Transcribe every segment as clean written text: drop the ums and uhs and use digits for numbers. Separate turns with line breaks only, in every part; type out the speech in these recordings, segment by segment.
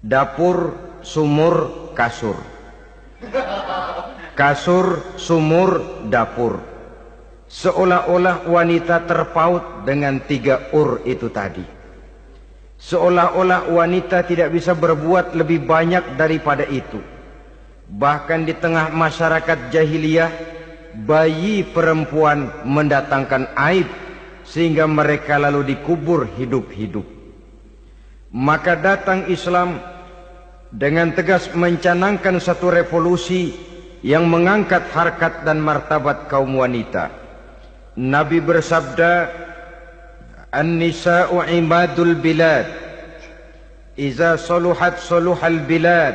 Dapur, sumur, kasur. Kasur, sumur, dapur. Seolah-olah wanita terpaut dengan 3 ur itu tadi. Seolah-olah wanita tidak bisa berbuat lebih banyak daripada itu. Bahkan di tengah masyarakat jahiliyah, bayi perempuan mendatangkan aib sehingga mereka lalu dikubur hidup-hidup. Maka datang Islam dengan tegas mencanangkan satu revolusi yang mengangkat harkat dan martabat kaum wanita. Nabi bersabda, "An-nisa'u imadul bilad, iza saluhat saluhal bilad,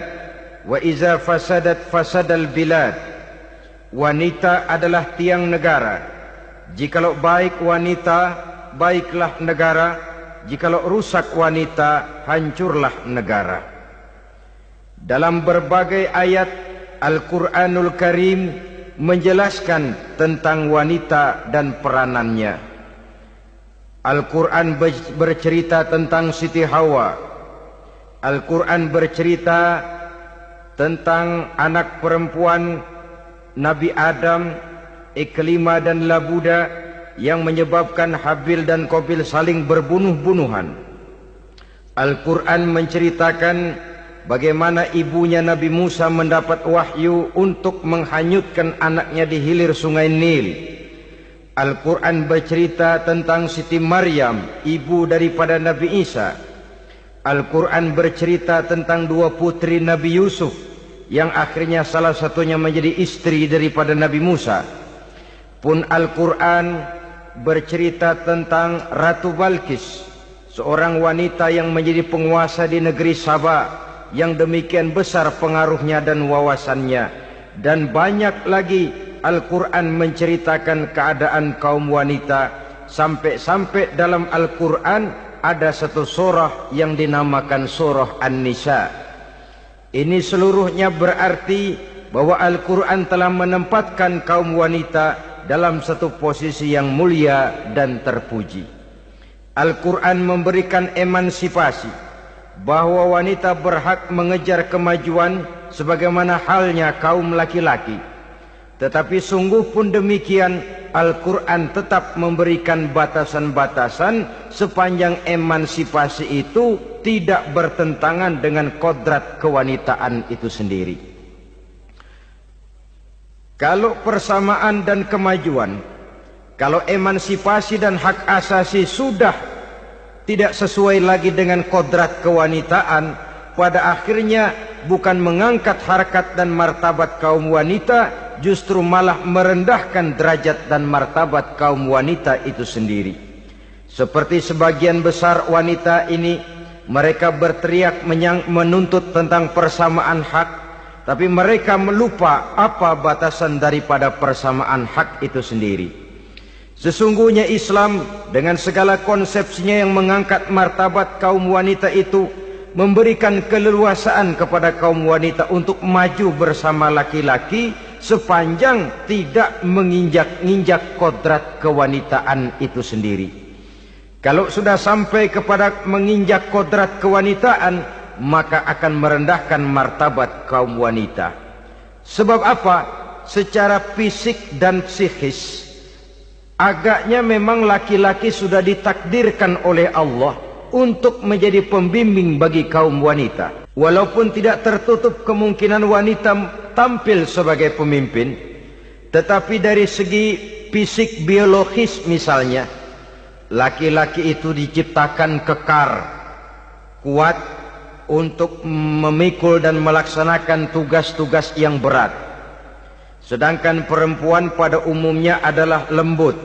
wa iza fasadat fasadal bilad." Wanita adalah tiang negara. Jikalau baik wanita, baiklah negara. Jikalau rusak wanita, hancurlah negara. Dalam berbagai ayat Al-Quranul Karim menjelaskan tentang wanita dan peranannya. Al-Quran bercerita tentang Siti Hawa. Al-Quran bercerita tentang anak perempuan Nabi Adam, Iklimah dan Labuda, yang menyebabkan Habil dan Qabil saling berbunuh-bunuhan. Al-Quran menceritakan bagaimana ibunya Nabi Musa mendapat wahyu untuk menghanyutkan anaknya di hilir sungai Nil. Al-Quran bercerita tentang Siti Maryam, ibu daripada Nabi Isa. Al-Quran bercerita tentang 2 putri Nabi Yusuf, yang akhirnya salah satunya menjadi istri daripada Nabi Musa. Pun Al-Quran bercerita tentang Ratu Balkis, seorang wanita yang menjadi penguasa di negeri Sabah, yang demikian besar pengaruhnya dan wawasannya. Dan banyak lagi Al-Quran menceritakan keadaan kaum wanita, sampai-sampai dalam Al-Quran ada satu surah yang dinamakan surah An-Nisa. Ini seluruhnya berarti bahwa Al-Quran telah menempatkan kaum wanita dalam satu posisi yang mulia dan terpuji. Al-Quran memberikan emansipasi, bahwa wanita berhak mengejar kemajuan sebagaimana halnya kaum laki-laki. Tetapi sungguh pun demikian, Al-Quran tetap memberikan batasan-batasan sepanjang emansipasi itu tidak bertentangan dengan kodrat kewanitaan itu sendiri. Kalau persamaan dan kemajuan, kalau emansipasi dan hak asasi sudah tidak sesuai lagi dengan kodrat kewanitaan, pada akhirnya bukan mengangkat harkat dan martabat kaum wanita, justru malah merendahkan derajat dan martabat kaum wanita itu sendiri. Seperti sebagian besar wanita ini, mereka berteriak menuntut tentang persamaan hak, tapi mereka melupa apa batasan daripada persamaan hak itu sendiri. Sesungguhnya Islam dengan segala konsepsinya yang mengangkat martabat kaum wanita itu memberikan keleluasaan kepada kaum wanita untuk maju bersama laki-laki sepanjang tidak menginjak-injak kodrat kewanitaan itu sendiri. Kalau sudah sampai kepada menginjak kodrat kewanitaan, maka akan merendahkan martabat kaum wanita. Sebab apa? Secara fisik dan psikis, agaknya memang laki-laki sudah ditakdirkan oleh Allah untuk menjadi pembimbing bagi kaum wanita. Walaupun tidak tertutup kemungkinan wanita tampil sebagai pemimpin, tetapi dari segi fisik biologis misalnya, laki-laki itu diciptakan kekar, kuat untuk memikul dan melaksanakan tugas-tugas yang berat. Sedangkan perempuan pada umumnya adalah lembut,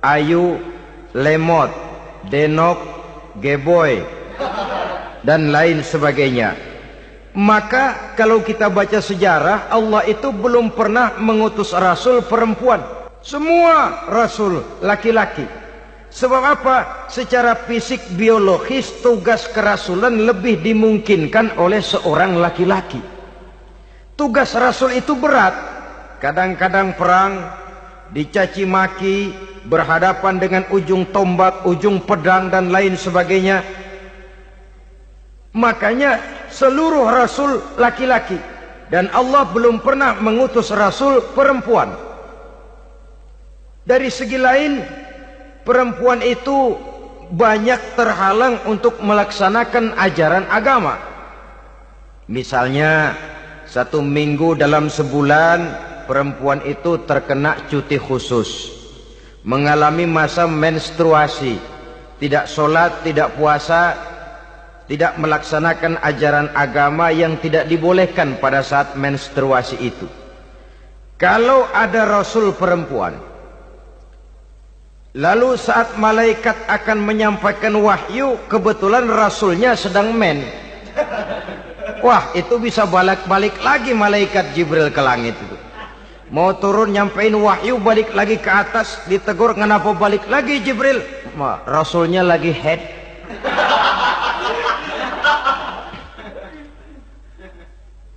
ayu, lemot, denok, geboy, dan lain sebagainya. Maka kalau kita baca sejarah, Allah itu belum pernah mengutus rasul perempuan. Semua rasul laki-laki. Sebab apa? Secara fisik biologis tugas kerasulan lebih dimungkinkan oleh seorang laki-laki. Tugas rasul itu berat. Kadang-kadang perang, dicaci maki, berhadapan dengan ujung tombak, ujung pedang dan lain sebagainya. Makanya seluruh rasul laki-laki, dan Allah belum pernah mengutus rasul perempuan. Dari segi lain, perempuan itu banyak terhalang untuk melaksanakan ajaran agama. Misalnya 1 minggu dalam sebulan perempuan itu terkena cuti khusus, mengalami masa menstruasi, tidak sholat, tidak puasa, tidak melaksanakan ajaran agama yang tidak dibolehkan pada saat menstruasi itu. Kalau ada rasul perempuan, lalu saat malaikat akan menyampaikan wahyu, kebetulan rasulnya sedang wah, itu bisa balik-balik lagi malaikat Jibril ke langit itu. Mau turun nyampein wahyu, balik lagi ke atas, ditegur, kenapa balik lagi Jibril? Rasulnya lagi head.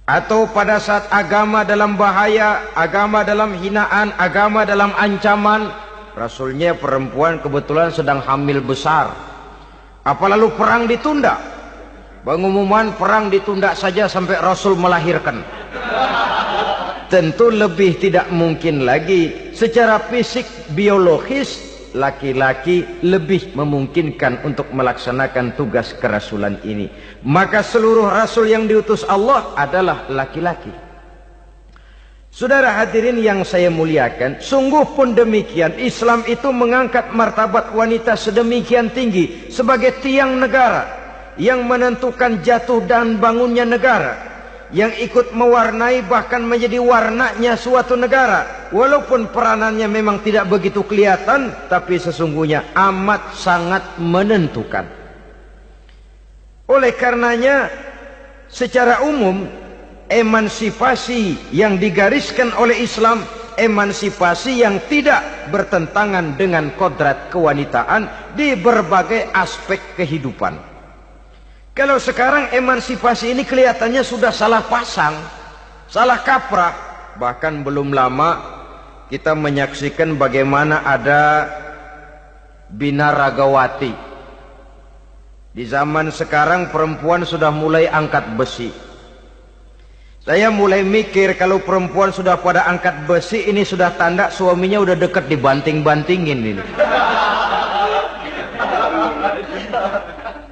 Atau pada saat agama dalam bahaya, agama dalam hinaan, agama dalam ancaman, rasulnya perempuan kebetulan sedang hamil besar. Apa lalu perang ditunda? Pengumuman perang ditunda saja sampai rasul melahirkan. Tentu lebih tidak mungkin lagi. Secara fisik biologis, laki-laki lebih memungkinkan untuk melaksanakan tugas kerasulan ini. Maka seluruh rasul yang diutus Allah adalah laki-laki. Saudara hadirin yang saya muliakan, sungguh pun demikian, Islam itu mengangkat martabat wanita sedemikian tinggi sebagai tiang negara yang menentukan jatuh dan bangunnya negara, yang ikut mewarnai bahkan menjadi warnanya suatu negara. Walaupun peranannya memang tidak begitu kelihatan, tapi sesungguhnya amat sangat menentukan. Oleh karenanya, secara umum, emansipasi yang digariskan oleh Islam, emansipasi yang tidak bertentangan dengan kodrat kewanitaan di berbagai aspek kehidupan. Kalau sekarang emansipasi ini kelihatannya sudah salah pasang, salah kaprah. Bahkan belum lama kita menyaksikan bagaimana ada binaragawati. Di zaman sekarang perempuan sudah mulai angkat besi. Saya mulai mikir kalau perempuan sudah pada angkat besi, ini sudah tanda suaminya udah dekat dibanting-bantingin ini.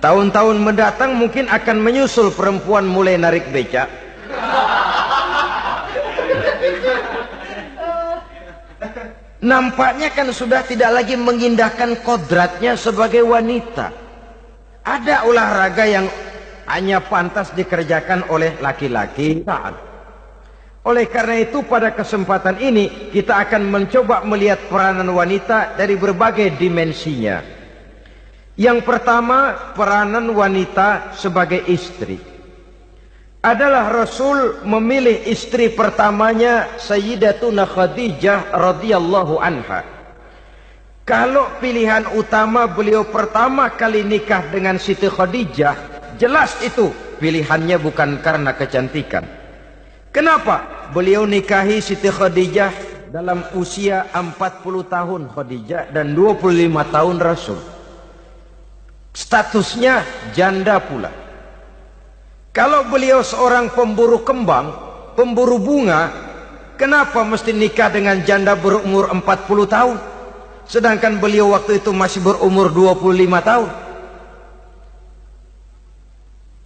Tahun-tahun mendatang mungkin akan menyusul perempuan mulai narik becak. Nampaknya kan sudah tidak lagi mengindahkan kodratnya sebagai wanita. Ada olahraga yang hanya pantas dikerjakan oleh laki-laki. Oleh karena itu pada kesempatan ini kita akan mencoba melihat peranan wanita dari berbagai dimensinya. Yang pertama, peranan wanita sebagai istri. Adalah Rasul memilih istri pertamanya Sayyidatuna Khadijah radhiyallahu anha. Kalau pilihan utama beliau pertama kali nikah dengan Siti Khadijah, jelas itu pilihannya bukan karena kecantikan. Kenapa? Beliau nikahi Siti Khadijah dalam usia 40 tahun Khadijah dan 25 tahun Rasul. Statusnya janda pula. Kalau beliau seorang pemburu kembang, pemburu bunga, kenapa mesti nikah dengan janda berumur 40 tahun? Sedangkan beliau waktu itu masih berumur 25 tahun.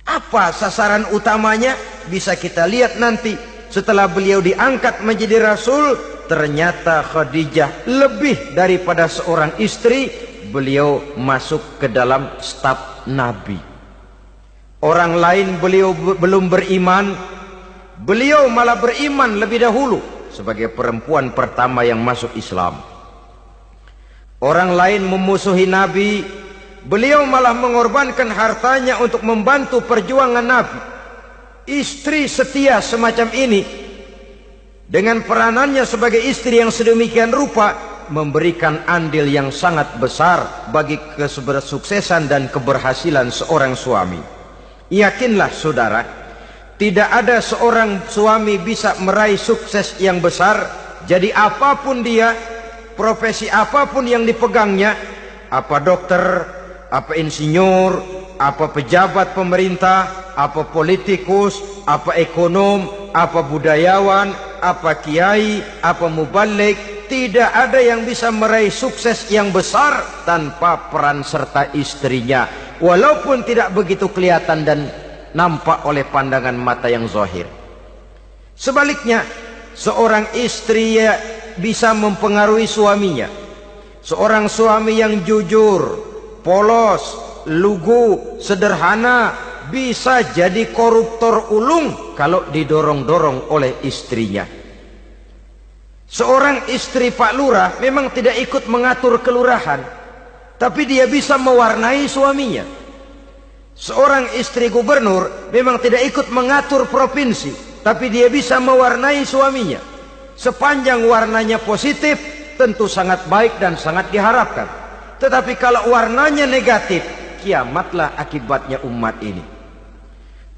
Apa sasaran utamanya? Bisa kita lihat nanti. Setelah beliau diangkat menjadi Rasul, ternyata Khadijah lebih daripada seorang istri. Beliau masuk ke dalam staf Nabi. Orang lain beliau belum beriman, beliau malah beriman lebih dahulu sebagai perempuan pertama yang masuk Islam. Orang lain memusuhi Nabi, beliau malah mengorbankan hartanya untuk membantu perjuangan Nabi. Istri setia semacam ini dengan peranannya sebagai istri yang sedemikian rupa memberikan andil yang sangat besar bagi kesuksesan dan keberhasilan seorang suami. Yakinlah saudara, tidak ada seorang suami bisa meraih sukses yang besar, jadi apapun dia, profesi apapun yang dipegangnya, apa dokter, apa insinyur, apa pejabat pemerintah, apa politikus, apa ekonom, apa budayawan, apa kiai, apa mubalik, tidak ada yang bisa meraih sukses yang besar tanpa peran serta istrinya, walaupun tidak begitu kelihatan dan nampak oleh pandangan mata yang zahir. Sebaliknya, seorang istri bisa mempengaruhi suaminya. Seorang suami yang jujur, polos, lugu, sederhana, bisa jadi koruptor ulung kalau didorong-dorong oleh istrinya. Seorang istri Pak Lurah memang tidak ikut mengatur kelurahan, tapi dia bisa mewarnai suaminya. Seorang istri gubernur memang tidak ikut mengatur provinsi, tapi dia bisa mewarnai suaminya. Sepanjang warnanya positif, tentu sangat baik dan sangat diharapkan. Tetapi kalau warnanya negatif, kiamatlah akibatnya umat ini.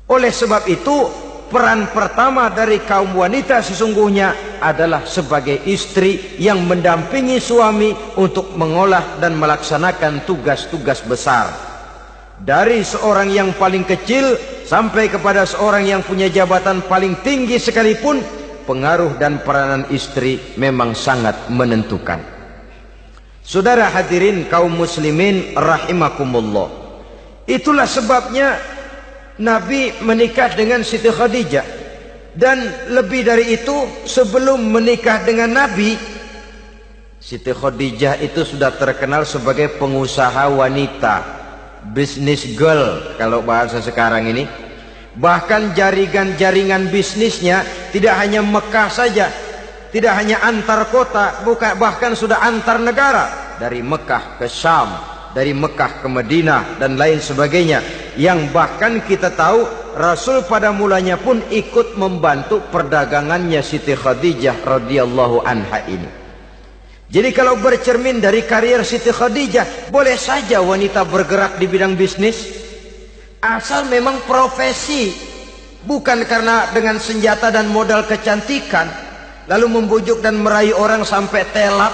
Oleh sebab itu, peran pertama dari kaum wanita sesungguhnya adalah sebagai istri yang mendampingi suami untuk mengolah dan melaksanakan tugas-tugas besar. Dari seorang yang paling kecil sampai kepada seorang yang punya jabatan paling tinggi sekalipun, pengaruh dan peranan istri memang sangat menentukan. Saudara hadirin kaum muslimin rahimakumullah. Itulah sebabnya Nabi menikah dengan Siti Khadijah. Dan lebih dari itu, sebelum menikah dengan Nabi, Siti Khadijah itu sudah terkenal sebagai pengusaha wanita, business girl kalau bahasa sekarang ini. Bahkan jaringan-jaringan bisnisnya tidak hanya Mekah saja, tidak hanya antar kota, bahkan sudah antar negara, dari Mekah ke Syam, dari Mekah ke Madinah dan lain sebagainya, yang bahkan kita tahu Rasul pada mulanya pun ikut membantu perdagangannya Siti Khadijah radhiyallahu anha ini. Jadi kalau bercermin dari karier Siti Khadijah, boleh saja wanita bergerak di bidang bisnis, asal memang profesi, bukan karena dengan senjata dan modal kecantikan lalu membujuk dan meraih orang sampai telak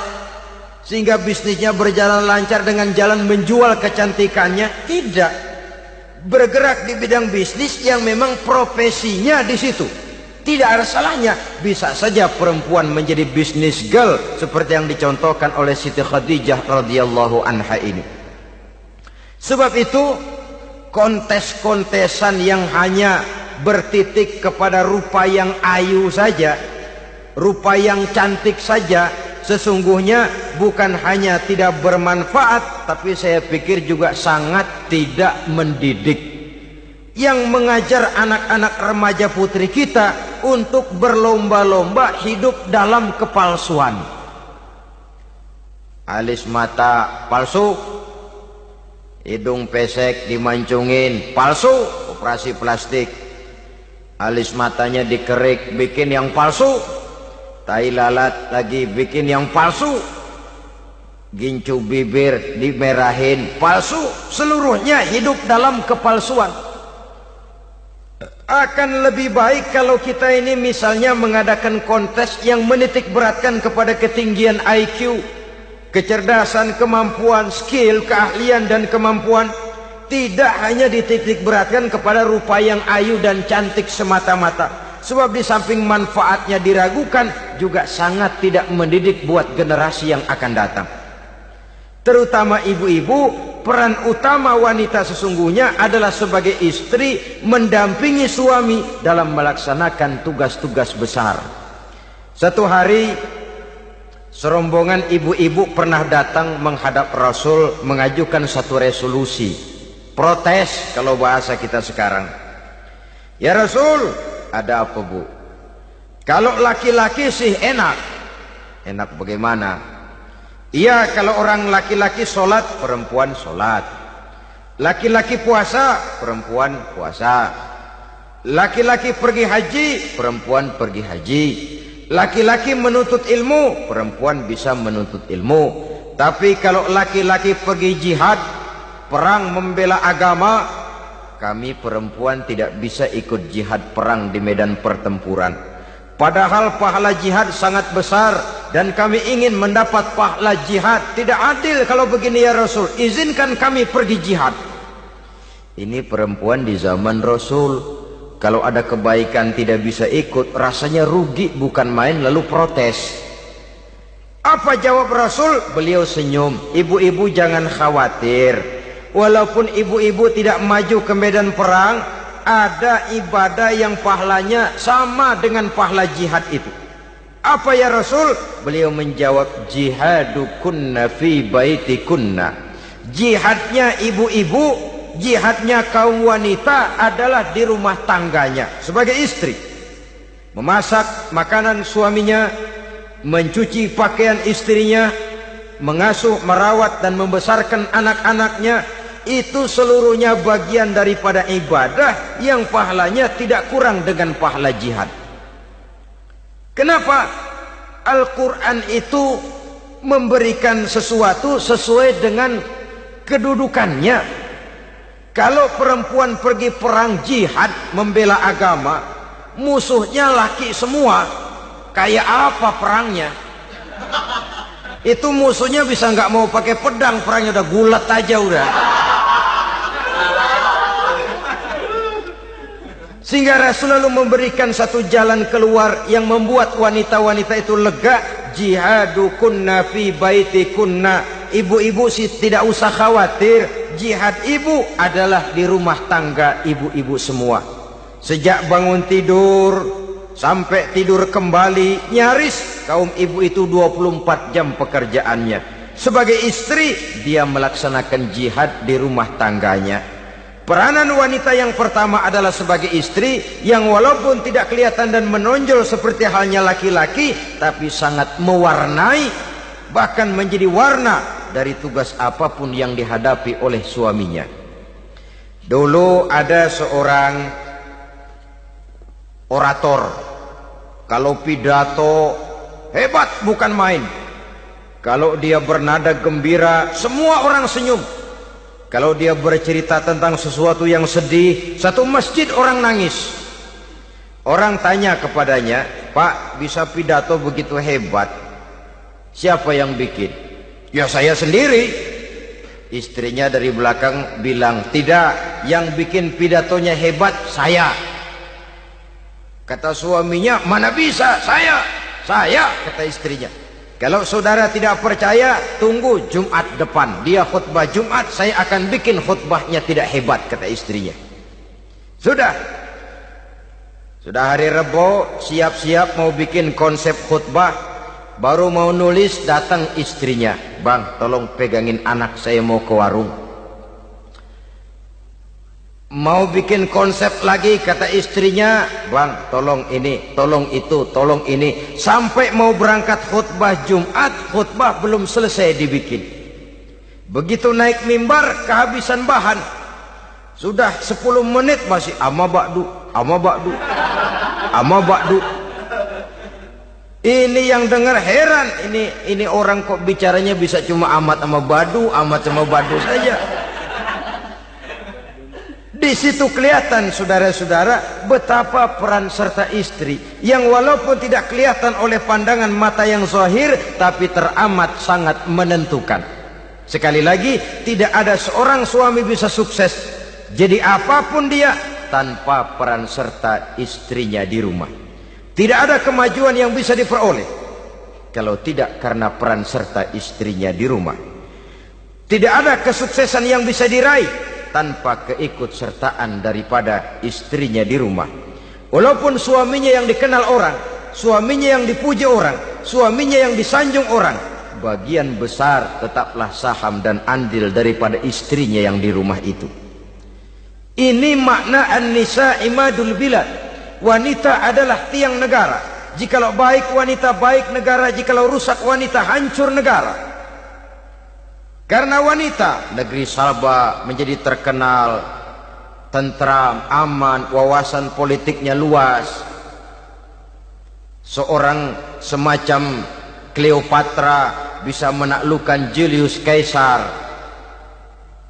sehingga bisnisnya berjalan lancar dengan jalan menjual kecantikannya. Tidak, bergerak di bidang bisnis yang memang profesinya di situ. Tidak ada salahnya. Bisa saja perempuan menjadi bisnis girl seperti yang dicontohkan oleh Siti Khadijah radhiyallahu anha ini. Sebab itu, kontes-kontesan yang hanya bertitik kepada rupa yang ayu saja, rupa yang cantik saja, sesungguhnya bukan hanya tidak bermanfaat, tapi saya pikir juga sangat tidak mendidik. Yang mengajar anak-anak remaja putri kita untuk berlomba-lomba hidup dalam kepalsuan. Alis mata palsu, hidung pesek dimancungin, palsu, operasi plastik. Alis matanya dikerik, bikin yang palsu. Tai lalat lagi bikin yang palsu. Gincu bibir dimerahin, palsu. Seluruhnya hidup dalam kepalsuan. Akan lebih baik kalau kita ini misalnya mengadakan kontes yang menitik beratkan kepada ketinggian IQ, kecerdasan, kemampuan, skill, keahlian dan kemampuan. Tidak hanya dititik beratkan kepada rupa yang ayu dan cantik semata-mata. Sebab di samping manfaatnya diragukan, juga sangat tidak mendidik buat generasi yang akan datang. Terutama ibu-ibu, peran utama wanita sesungguhnya adalah sebagai istri mendampingi suami dalam melaksanakan tugas-tugas besar. Satu hari, serombongan ibu-ibu pernah datang menghadap Rasul mengajukan satu resolusi, protes kalau bahasa kita sekarang. Ya Rasul, ada apa bu? Kalau laki-laki sih enak. Enak bagaimana? Iya, kalau orang laki-laki sholat, perempuan sholat. Laki-laki puasa, perempuan puasa. Laki-laki pergi haji, perempuan pergi haji. Laki-laki menuntut ilmu, perempuan bisa menuntut ilmu. Tapi kalau laki-laki pergi jihad, perang membela agama, kami perempuan tidak bisa ikut jihad perang di medan pertempuran. Padahal pahala jihad sangat besar dan kami ingin mendapat pahala jihad. Tidak adil kalau begini ya Rasul, izinkan kami pergi jihad. Ini perempuan di zaman Rasul, kalau ada kebaikan tidak bisa ikut, rasanya rugi bukan main, lalu protes. Apa jawab Rasul? Beliau senyum. Ibu-ibu jangan khawatir, walaupun ibu-ibu tidak maju ke medan perang, ada ibadah yang pahalanya sama dengan pahala jihad itu. Apa ya Rasul? Beliau menjawab, jihadukunna fi baitikunna. Jihadnya ibu-ibu, jihadnya kaum wanita adalah di rumah tangganya sebagai istri. Memasak makanan suaminya, mencuci pakaian istrinya, mengasuh, merawat dan membesarkan anak-anaknya, itu seluruhnya bagian daripada ibadah yang pahalanya tidak kurang dengan pahala jihad. Kenapa? Al-Quran itu memberikan sesuatu sesuai dengan kedudukannya. Kalau perempuan pergi perang jihad membela agama, musuhnya laki semua, kayak apa perangnya? Itu musuhnya bisa nggak mau pakai pedang, perangnya udah gulat aja udah. Sehingga Rasul lalu memberikan satu jalan keluar yang membuat wanita-wanita itu lega. Jihadukunna fi baitikunna. Ibu-ibu sih tidak usah khawatir, jihad ibu adalah di rumah tangga ibu-ibu semua. Sejak bangun tidur sampai tidur kembali, nyaris kaum ibu itu 24 jam pekerjaannya. Sebagai istri, dia melaksanakan jihad di rumah tangganya. Peranan wanita yang pertama adalah sebagai istri, yang walaupun tidak kelihatan dan menonjol seperti halnya laki-laki, tapi sangat mewarnai, bahkan menjadi warna dari tugas apapun yang dihadapi oleh suaminya. Dulu ada seorang orator, kalau pidato hebat bukan main. Kalau dia bernada gembira, semua orang senyum. Kalau dia bercerita tentang sesuatu yang sedih, satu masjid orang nangis. Orang tanya kepadanya, Pak, bisa pidato begitu hebat, siapa yang bikin? Ya saya sendiri. Istrinya dari belakang bilang, tidak, yang bikin pidatonya hebat saya. Kata suaminya, mana bisa, saya, kata istrinya. Kalau saudara tidak percaya, tunggu Jumat depan. Dia khutbah Jumat, saya akan bikin khutbahnya tidak hebat, kata istrinya. Sudah hari Rebo, siap-siap mau bikin konsep khutbah. Baru mau nulis, datang istrinya. Bang, tolong pegangin anak, saya mau ke warung. Mau bikin konsep lagi, kata istrinya, bang tolong ini, tolong itu, tolong ini. Sampai mau berangkat khutbah Jumat, khutbah belum selesai dibikin. Begitu naik mimbar, kehabisan bahan. Sudah 10 menit masih ama ba'du, ama ba'du, ama ba'du. Ini yang dengar heran, ini orang kok bicaranya bisa cuma amat sama badu, amat sama badu saja. Di situ kelihatan saudara-saudara betapa peran serta istri yang walaupun tidak kelihatan oleh pandangan mata yang zahir, tapi teramat sangat menentukan. Sekali lagi, tidak ada seorang suami bisa sukses jadi apapun dia tanpa peran serta istrinya di rumah. Tidak ada kemajuan yang bisa diperoleh kalau tidak karena peran serta istrinya di rumah. Tidak ada kesuksesan yang bisa diraih tanpa keikutsertaan daripada istrinya di rumah. Walaupun suaminya yang dikenal orang, suaminya yang dipuji orang, suaminya yang disanjung orang, bagian besar tetaplah saham dan andil daripada istrinya yang di rumah itu. Ini makna an-nisa imadul bilad. Wanita adalah tiang negara. Jikalau baik wanita, baik negara. Jikalau rusak wanita, hancur negara. Karena wanita, negeri Salba menjadi terkenal, tentram, aman, wawasan politiknya luas. Seorang semacam Cleopatra bisa menaklukkan Julius Caesar.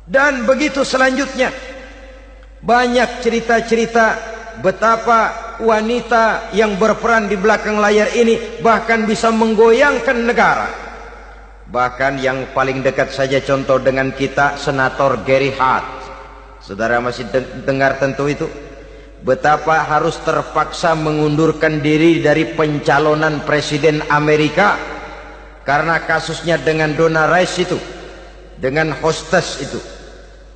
Dan begitu selanjutnya. Banyak cerita-cerita betapa wanita yang berperan di belakang layar ini bahkan bisa menggoyangkan negara. Bahkan yang paling dekat saja contoh dengan kita, Senator Gary Hart. Saudara masih dengar tentu itu. Betapa harus terpaksa mengundurkan diri dari pencalonan presiden Amerika karena kasusnya dengan Donna Rice itu, dengan hostess itu.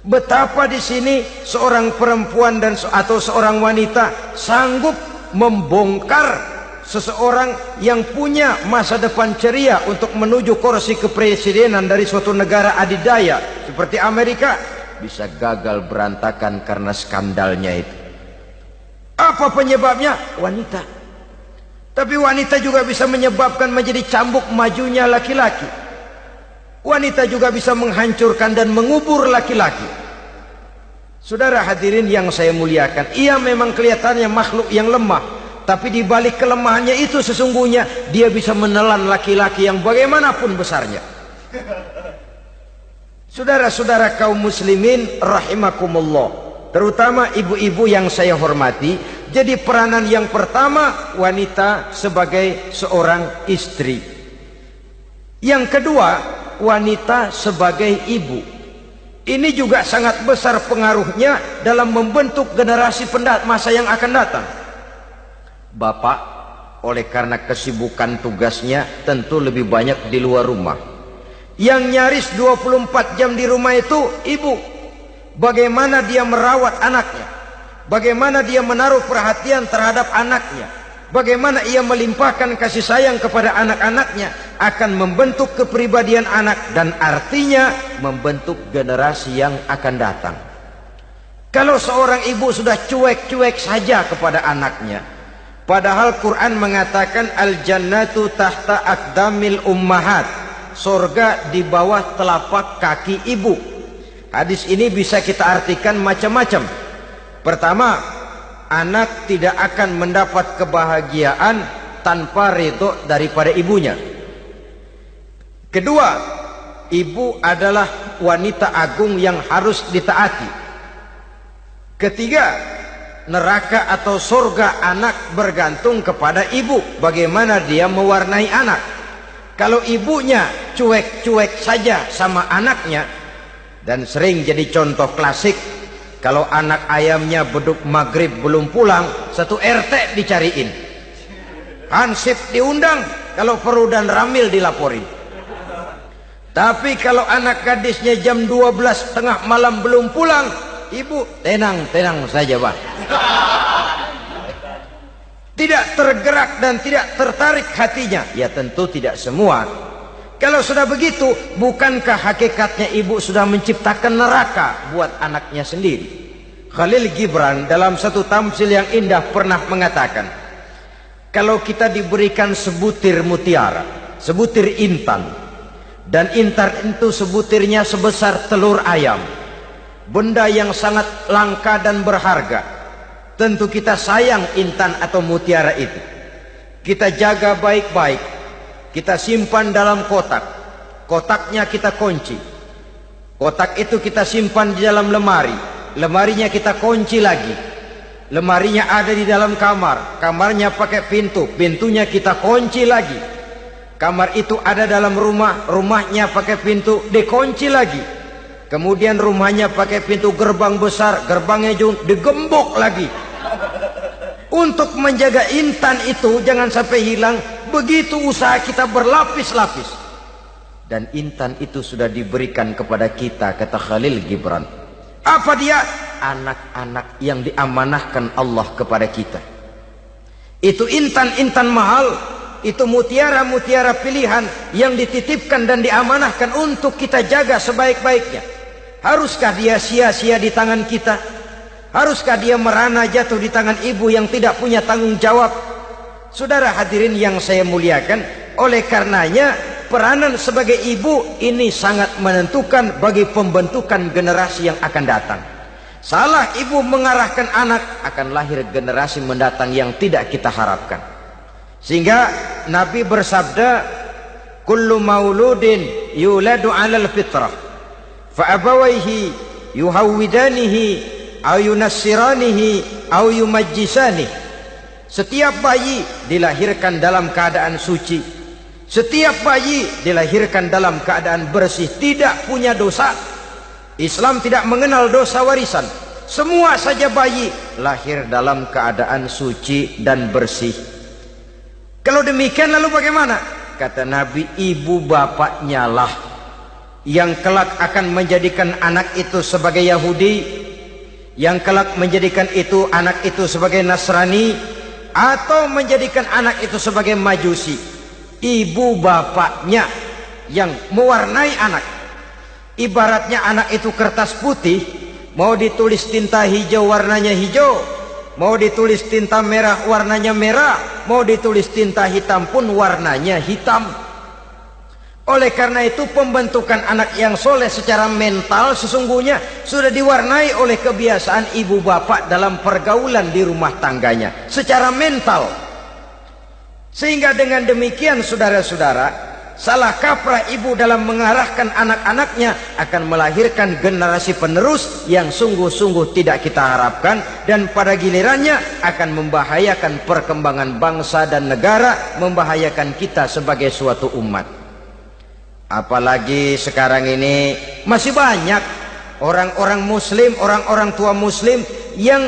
Betapa di sini seorang perempuan atau seorang wanita sanggup membongkar seseorang yang punya masa depan ceria untuk menuju kursi kepresidenan dari suatu negara adidaya seperti Amerika, bisa gagal berantakan karena skandalnya itu. Apa penyebabnya? Wanita. Tapi wanita juga bisa menyebabkan menjadi cambuk majunya laki-laki. Wanita juga bisa menghancurkan dan mengubur laki-laki. Saudara hadirin yang saya muliakan, ia memang kelihatannya makhluk yang lemah, tapi di balik kelemahannya itu sesungguhnya dia bisa menelan laki-laki yang bagaimanapun besarnya. Saudara-saudara kaum muslimin rahimakumullah, terutama ibu-ibu yang saya hormati, jadi peranan yang pertama wanita sebagai seorang istri. Yang kedua, wanita sebagai ibu. Ini juga sangat besar pengaruhnya dalam membentuk generasi masa yang akan datang. Bapak, oleh karena kesibukan tugasnya, tentu lebih banyak di luar rumah. Yang nyaris 24 jam di rumah itu ibu. Bagaimana dia merawat anaknya, bagaimana dia menaruh perhatian terhadap anaknya, bagaimana ia melimpahkan kasih sayang kepada anak-anaknya, akan membentuk kepribadian anak dan artinya membentuk generasi yang akan datang. Kalau seorang ibu sudah cuek-cuek saja kepada anaknya, padahal Quran mengatakan al-jannatu tahta aqdamil ummahat, surga di bawah telapak kaki ibu. Hadis ini bisa kita artikan macam-macam. Pertama, anak tidak akan mendapat kebahagiaan tanpa ridho daripada ibunya. Kedua, ibu adalah wanita agung yang harus ditaati. Ketiga, neraka atau surga anak bergantung kepada ibu, bagaimana dia mewarnai anak. Kalau ibunya cuek-cuek saja sama anaknya, dan sering jadi contoh klasik, kalau anak ayamnya beduk maghrib belum pulang, satu RT dicariin, hansip diundang, kalau perlu dan ramil dilaporin. Tapi kalau anak gadisnya jam 12 tengah malam belum pulang, ibu tenang saja Pak. Tidak tergerak dan tidak tertarik hatinya. Ya tentu tidak semua. Kalau sudah begitu, bukankah hakikatnya ibu sudah menciptakan neraka buat anaknya sendiri? Khalil Gibran dalam satu tamsil yang indah pernah mengatakan, kalau kita diberikan sebutir mutiara, sebutir intan, dan intan itu sebutirnya sebesar telur ayam, benda yang sangat langka dan berharga, tentu kita sayang intan atau mutiara itu. Kita jaga baik-baik, kita simpan dalam kotak, kotaknya kita kunci, kotak itu kita simpan di dalam lemari, lemarinya kita kunci lagi, lemarinya ada di dalam kamar, kamarnya pakai pintu, pintunya kita kunci lagi, kamar itu ada dalam rumah, rumahnya pakai pintu, dikunci lagi, kemudian rumahnya pakai pintu gerbang besar, gerbangnya juga digembok lagi. Untuk menjaga intan itu jangan sampai hilang, begitu usaha kita berlapis-lapis. Dan intan itu sudah diberikan kepada kita, kata Khalil Gibran. Apa dia? Anak-anak yang diamanahkan Allah kepada kita. Itu intan-intan mahal, itu mutiara-mutiara pilihan yang dititipkan dan diamanahkan untuk kita jaga sebaik-baiknya. Haruskah dia sia-sia di tangan kita? Haruskah dia merana jatuh di tangan ibu yang tidak punya tanggung jawab? Saudara hadirin yang saya muliakan, oleh karenanya peranan sebagai ibu ini sangat menentukan bagi pembentukan generasi yang akan datang. Salah ibu mengarahkan anak, akan lahir generasi mendatang yang tidak kita harapkan. Sehingga Nabi bersabda, kullu mauludin yuladu 'alal fitrah fa abawayhi yuhawwidanihi aw yunassiranihi aw yumajjisanihi. Setiap bayi dilahirkan dalam keadaan suci, setiap bayi dilahirkan dalam keadaan bersih, tidak punya dosa. Islam tidak mengenal dosa warisan. Semua saja bayi lahir dalam keadaan suci dan bersih. Kalau demikian lalu bagaimana? Kata Nabi, ibu bapaknya lah yang kelak akan menjadikan anak itu sebagai Yahudi, yang kelak menjadikan itu anak itu sebagai Nasrani, atau menjadikan anak itu sebagai Majusi. Ibu bapaknya yang mewarnai anak. Ibaratnya anak itu kertas putih, mau ditulis tinta hijau warnanya hijau, mau ditulis tinta merah warnanya merah, mau ditulis tinta hitam pun warnanya hitam. Oleh karena itu pembentukan anak yang soleh secara mental sesungguhnya sudah diwarnai oleh kebiasaan ibu bapak dalam pergaulan di rumah tangganya secara mental. Sehingga dengan demikian saudara-saudara, salah kaprah ibu dalam mengarahkan anak-anaknya akan melahirkan generasi penerus yang sungguh-sungguh tidak kita harapkan, dan pada gilirannya akan membahayakan perkembangan bangsa dan negara, membahayakan kita sebagai suatu umat. Apalagi sekarang ini masih banyak orang-orang muslim, orang-orang tua muslim yang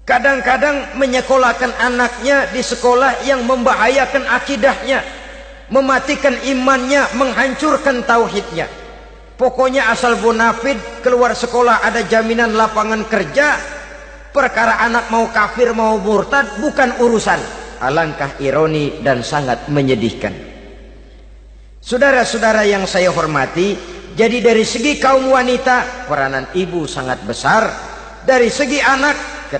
kadang-kadang menyekolahkan anaknya di sekolah yang membahayakan akidahnya, mematikan imannya, menghancurkan tauhidnya. Pokoknya asal bonafid keluar sekolah ada jaminan lapangan kerja, perkara anak mau kafir mau murtad bukan urusan. Alangkah ironi dan sangat menyedihkan. Saudara-saudara yang saya hormati, jadi dari segi kaum wanita peranan ibu sangat besar. Dari segi anak,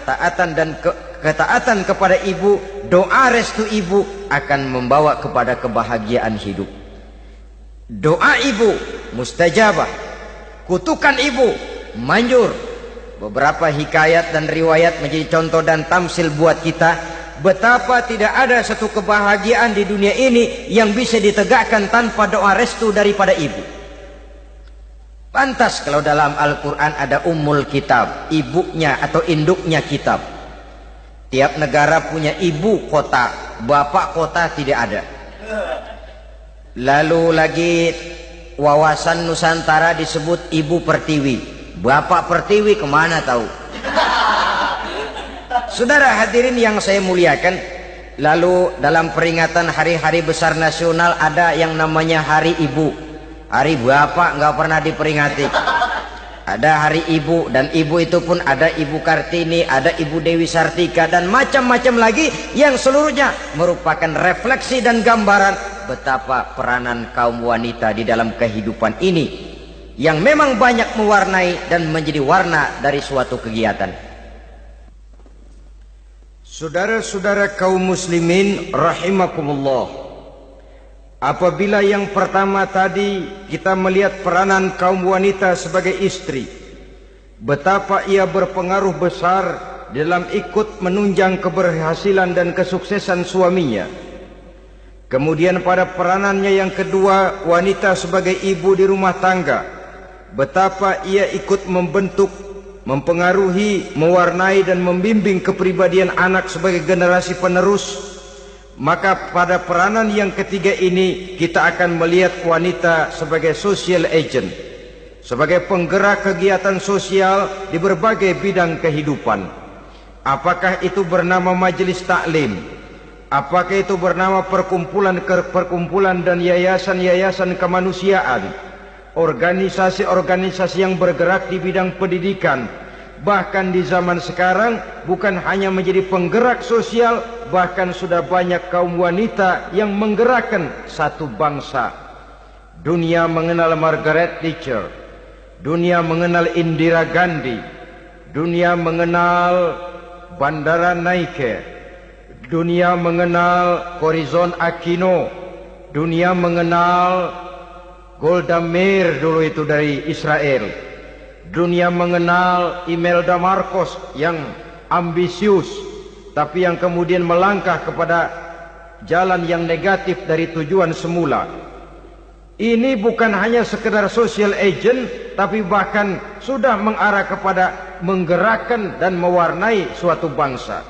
ketaatan kepada ibu, doa restu ibu akan membawa kepada kebahagiaan hidup. Doa ibu mustajabah, kutukan ibu manjur. Beberapa hikayat dan riwayat menjadi contoh dan tamsil buat kita betapa tidak ada satu kebahagiaan di dunia ini yang bisa ditegakkan tanpa doa restu daripada ibu. Pantas kalau dalam Al-Quran ada ummul kitab, ibunya atau induknya kitab. Tiap negara punya ibu kota, bapak kota tidak ada. Lalu lagi wawasan Nusantara disebut ibu pertiwi, bapak pertiwi kemana tahu. Saudara hadirin yang saya muliakan, lalu dalam peringatan hari-hari besar nasional ada yang namanya Hari Ibu. Hari bapak nggak pernah diperingati. Ada Hari Ibu, dan ibu itu pun ada Ibu Kartini, ada Ibu Dewi Sartika, dan macam-macam lagi yang seluruhnya merupakan refleksi dan gambaran betapa peranan kaum wanita di dalam kehidupan ini yang memang banyak mewarnai dan menjadi warna dari suatu kegiatan. Saudara-saudara kaum muslimin rahimakumullah, apabila yang pertama tadi kita melihat peranan kaum wanita sebagai istri, betapa ia berpengaruh besar dalam ikut menunjang keberhasilan dan kesuksesan suaminya. Kemudian pada peranannya yang kedua, wanita sebagai ibu di rumah tangga, betapa ia ikut membentuk, mempengaruhi, mewarnai dan membimbing kepribadian anak sebagai generasi penerus. Maka pada peranan yang ketiga ini kita akan melihat wanita sebagai social agent, sebagai penggerak kegiatan sosial di berbagai bidang kehidupan. Apakah itu bernama majelis taklim, apakah itu bernama perkumpulan dan yayasan-yayasan kemanusiaan, organisasi-organisasi yang bergerak di bidang pendidikan, bahkan di zaman sekarang bukan hanya menjadi penggerak sosial, bahkan sudah banyak kaum wanita yang menggerakkan satu bangsa. Dunia mengenal Margaret Thatcher, dunia mengenal Indira Gandhi, dunia mengenal Bandara Naike, dunia mengenal Corazon Aquino, dunia mengenal Golda Meir dulu itu dari Israel. Dunia mengenal Imelda Marcos yang ambisius, tapi yang kemudian melangkah kepada jalan yang negatif dari tujuan semula. Ini bukan hanya sekedar social agent, tapi bahkan sudah mengarah kepada menggerakkan dan mewarnai suatu bangsa.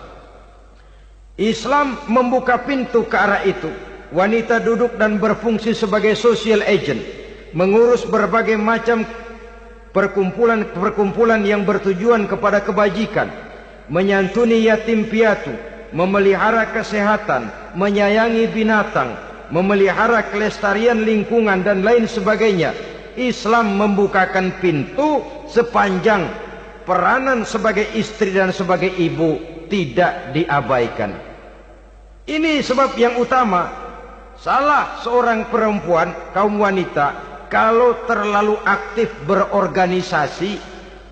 Islam membuka pintu ke arah itu. Wanita duduk dan berfungsi sebagai social agent, mengurus berbagai macam perkumpulan-perkumpulan yang bertujuan kepada kebajikan, menyantuni yatim piatu, memelihara kesehatan, menyayangi binatang, memelihara kelestarian lingkungan dan lain sebagainya. Islam membukakan pintu sepanjang peranan sebagai istri dan sebagai ibu tidak diabaikan. Ini sebab yang utama. Salah seorang perempuan, kaum wanita, kalau terlalu aktif berorganisasi,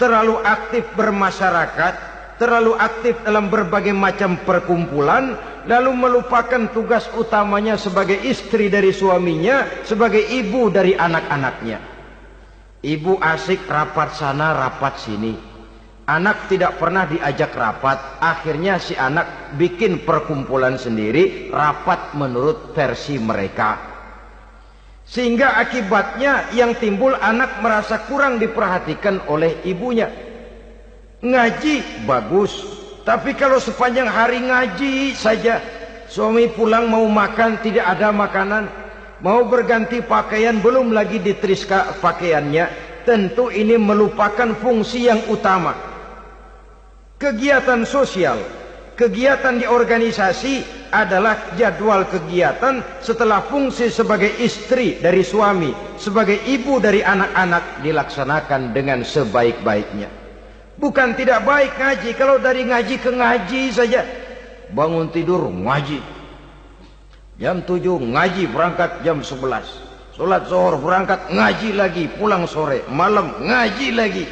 terlalu aktif bermasyarakat, terlalu aktif dalam berbagai macam perkumpulan, lalu melupakan tugas utamanya sebagai istri dari suaminya, sebagai ibu dari anak-anaknya. Ibu asik rapat sana, rapat sini. Anak tidak pernah diajak rapat, akhirnya si anak bikin perkumpulan sendiri, rapat menurut versi mereka. Sehingga akibatnya yang timbul anak merasa kurang diperhatikan oleh ibunya. Ngaji bagus, tapi kalau sepanjang hari ngaji saja, suami pulang mau makan tidak ada makanan, mau berganti pakaian belum lagi diteriska pakaiannya, tentu ini melupakan fungsi yang utama. Kegiatan sosial, kegiatan di organisasi adalah jadwal kegiatan setelah fungsi sebagai istri dari suami, sebagai ibu dari anak-anak dilaksanakan dengan sebaik-baiknya. Bukan tidak baik ngaji, kalau dari ngaji ke ngaji saja. Bangun tidur ngaji, jam 7 ngaji, berangkat jam 11. Sholat zuhur berangkat ngaji lagi, pulang sore, malam ngaji lagi.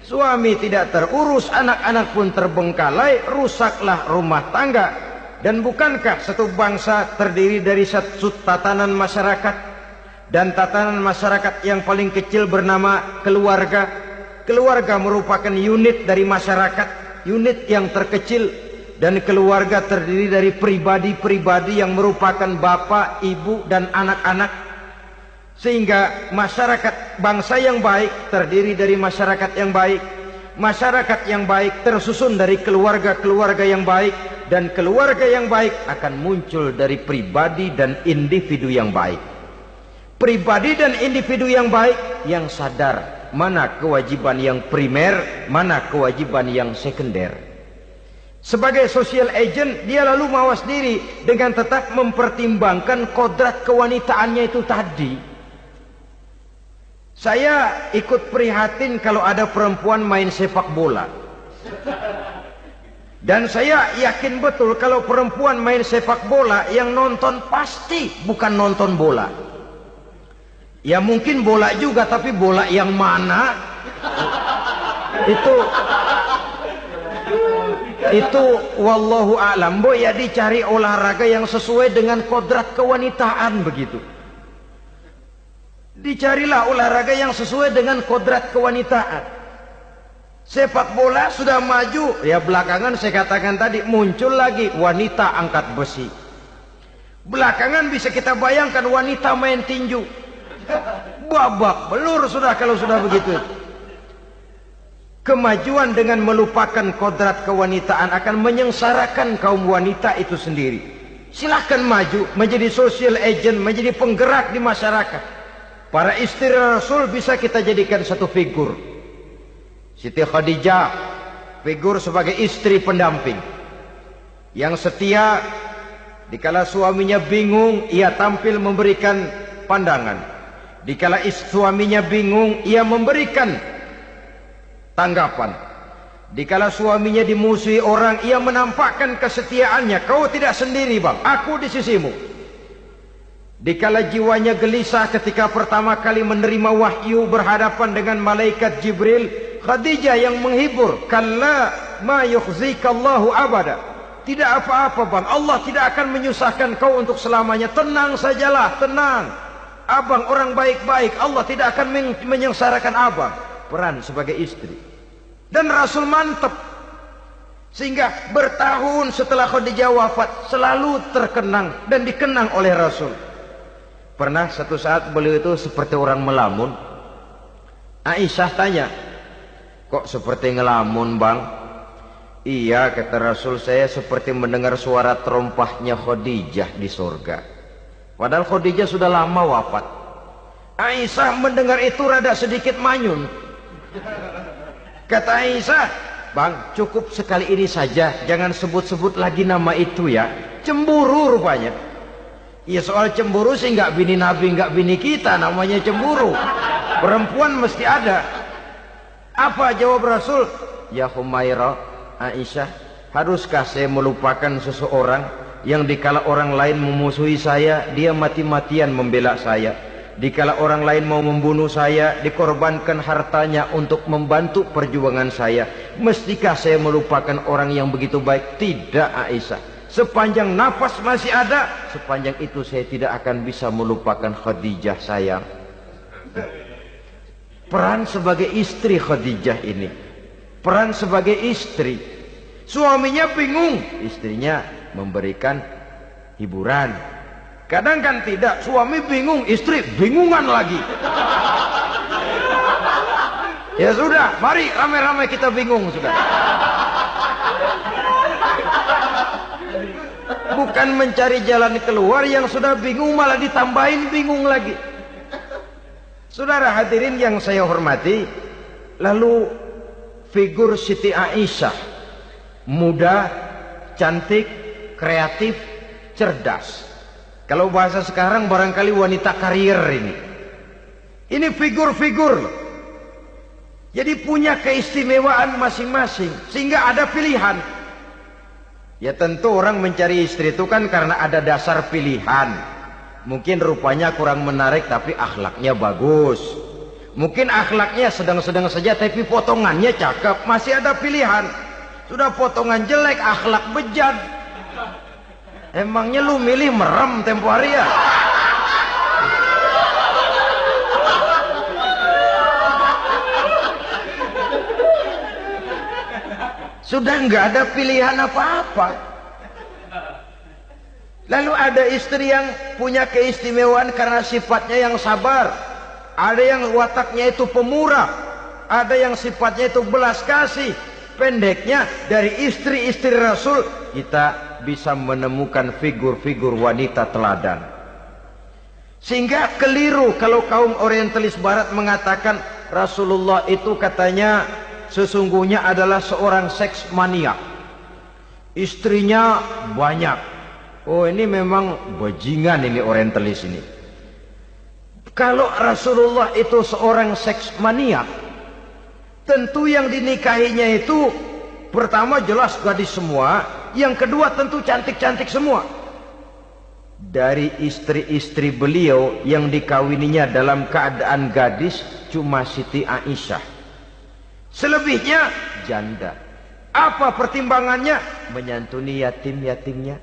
Suami tidak terurus, anak-anak pun terbengkalai, rusaklah rumah tangga. Dan bukankah satu bangsa terdiri dari satu tatanan masyarakat, dan tatanan masyarakat yang paling kecil bernama keluarga. Keluarga merupakan unit dari masyarakat, unit yang terkecil, dan keluarga terdiri dari pribadi-pribadi yang merupakan bapak, ibu, dan anak-anak. Sehingga masyarakat bangsa yang baik terdiri dari masyarakat yang baik. Masyarakat yang baik tersusun dari keluarga-keluarga yang baik. Dan keluarga yang baik akan muncul dari pribadi dan individu yang baik. Pribadi dan individu yang baik yang sadar mana kewajiban yang primer, mana kewajiban yang sekunder. Sebagai social agent, dia lalu mawas diri dengan tetap mempertimbangkan kodrat kewanitaannya itu tadi. Saya ikut prihatin kalau ada perempuan main sepak bola. Dan saya yakin betul kalau perempuan main sepak bola, yang nonton pasti bukan nonton bola. Ya mungkin bola juga, tapi bola yang mana? Itu wallahu a'lam. Ya dicari olahraga yang sesuai dengan kodrat kewanitaan begitu. Dicarilah olahraga yang sesuai dengan kodrat kewanitaan. Sepak bola sudah maju, ya belakangan saya katakan tadi muncul lagi wanita angkat besi. Belakangan bisa kita bayangkan wanita main tinju. Babak belur sudah kalau sudah begitu. Kemajuan dengan melupakan kodrat kewanitaan akan menyengsarakan kaum wanita itu sendiri. Silahkan maju menjadi social agent, menjadi penggerak di masyarakat. Para istri Rasul bisa kita jadikan satu figur. Siti Khadijah, figur sebagai istri pendamping yang setia. Dikala suaminya bingung, ia tampil memberikan pandangan. Dikala suaminya bingung, ia memberikan tanggapan. Dikala suaminya dimusuhi orang, ia menampakkan kesetiaannya. Kau tidak sendiri bang, aku di sisimu. Dikala jiwanya gelisah ketika pertama kali menerima wahyu berhadapan dengan malaikat Jibril, Khadijah yang menghibur. Kalla ma yukhzikallahu abada. Tidak apa-apa bang, Allah tidak akan menyusahkan kau untuk selamanya. Tenang sajalah, tenang. Abang orang baik-baik, Allah tidak akan menyengsarakan abang. Peran sebagai istri. Dan Rasul mantap. Sehingga bertahun setelah Khadijah wafat, selalu terkenang dan dikenang oleh Rasul. Pernah satu saat beliau itu seperti orang melamun. Aisyah tanya, kok seperti ngelamun bang? Iya kata Rasul, saya seperti mendengar suara terompahnya Khadijah di surga. Padahal Khadijah sudah lama wafat. Aisyah mendengar itu rada sedikit manyun. Kata Aisyah, "Bang, cukup sekali ini saja, jangan sebut-sebut lagi nama itu ya." Cemburu rupanya. Ya soal cemburu sih nggak bini Nabi, nggak bini kita, namanya cemburu. Perempuan mesti ada. Apa jawab Rasul? "Ya Humairah, Aisyah, haruskah saya melupakan seseorang yang dikala orang lain memusuhi saya, dia mati-matian membela saya. Dikala orang lain mau membunuh saya, dikorbankan hartanya untuk membantu perjuangan saya. Mestikah saya melupakan orang yang begitu baik?" Tidak Aisyah. Sepanjang nafas masih ada, sepanjang itu saya tidak akan bisa melupakan Khadijah sayang. Peran sebagai istri Khadijah ini. Peran sebagai istri. Suaminya bingung, istrinya memberikan hiburan. Kadang kan tidak, suami bingung, istri bingungan lagi. Ya sudah, mari ramai-ramai kita bingung sudah. Bukan mencari jalan keluar, yang sudah bingung malah ditambahin bingung lagi. Saudara hadirin yang saya hormati, lalu figur Siti Aisyah, muda, cantik, kreatif, cerdas. Kalau bahasa sekarang barangkali wanita karier ini. Ini figur-figur loh. Jadi punya keistimewaan masing-masing, sehingga ada pilihan. Ya tentu orang mencari istri itu kan karena ada dasar pilihan. Mungkin rupanya kurang menarik tapi akhlaknya bagus. Mungkin akhlaknya sedang-sedang saja tapi potongannya cakep, masih ada pilihan. Sudah potongan jelek, akhlak bejat. Emangnya lu milih merem tempo hari ya? Sudah nggak ada pilihan apa-apa. Lalu ada istri yang punya keistimewaan karena sifatnya yang sabar. Ada yang wataknya itu pemurah. Ada yang sifatnya itu belas kasih. Pendeknya dari istri-istri Rasul kita bisa menemukan figur-figur wanita teladan. Sehingga keliru kalau kaum orientalis barat mengatakan Rasulullah itu katanya sesungguhnya adalah seorang seks maniak. Istrinya banyak. Oh ini memang bajingan ini orientalis ini. Kalau Rasulullah itu seorang seks maniak, tentu yang dinikahinya itu pertama jelas gadis semua, yang kedua tentu cantik-cantik semua. Dari istri-istri beliau yang dikawininya dalam keadaan gadis cuma Siti Aisyah. Selebihnya janda. Apa pertimbangannya? Menyantuni yatim-yatimnya,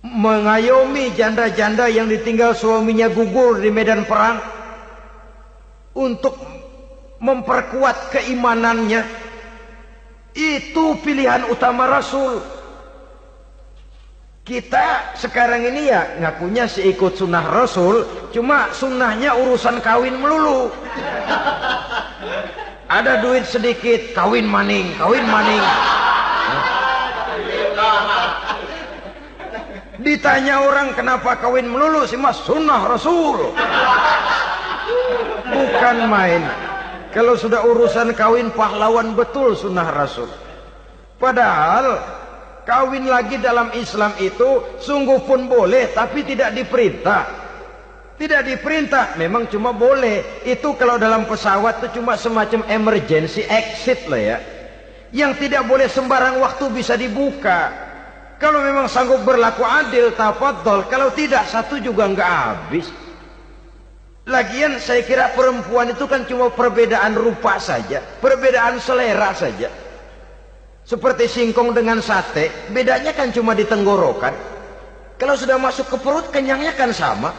mengayomi janda-janda yang ditinggal suaminya gugur di medan perang, untuk memperkuat keimanannya. Itu pilihan utama Rasul. Kita sekarang ini ya ngakunya seikut sunnah Rasul, cuma sunnahnya urusan kawin melulu. Ada duit sedikit, kawin maning, kawin maning. Ditanya orang kenapa kawin melulu, sih mas sunnah Rasul. Bukan main. Kalau sudah urusan kawin pahlawan betul sunnah Rasul. Padahal kawin lagi dalam Islam itu sungguh pun boleh, tapi tidak diperintah. Tidak diperintah, memang cuma boleh. Itu kalau dalam pesawat itu cuma semacam emergency exit lah ya. Yang tidak boleh sembarang waktu bisa dibuka. Kalau memang sanggup berlaku adil, tafadhol. Kalau tidak, satu juga nggak habis. Lagian saya kira perempuan itu kan cuma perbedaan rupa saja, perbedaan selera saja. Seperti singkong dengan sate, bedanya kan cuma di tenggorokan. Kalau sudah masuk ke perut, kenyangnya kan sama.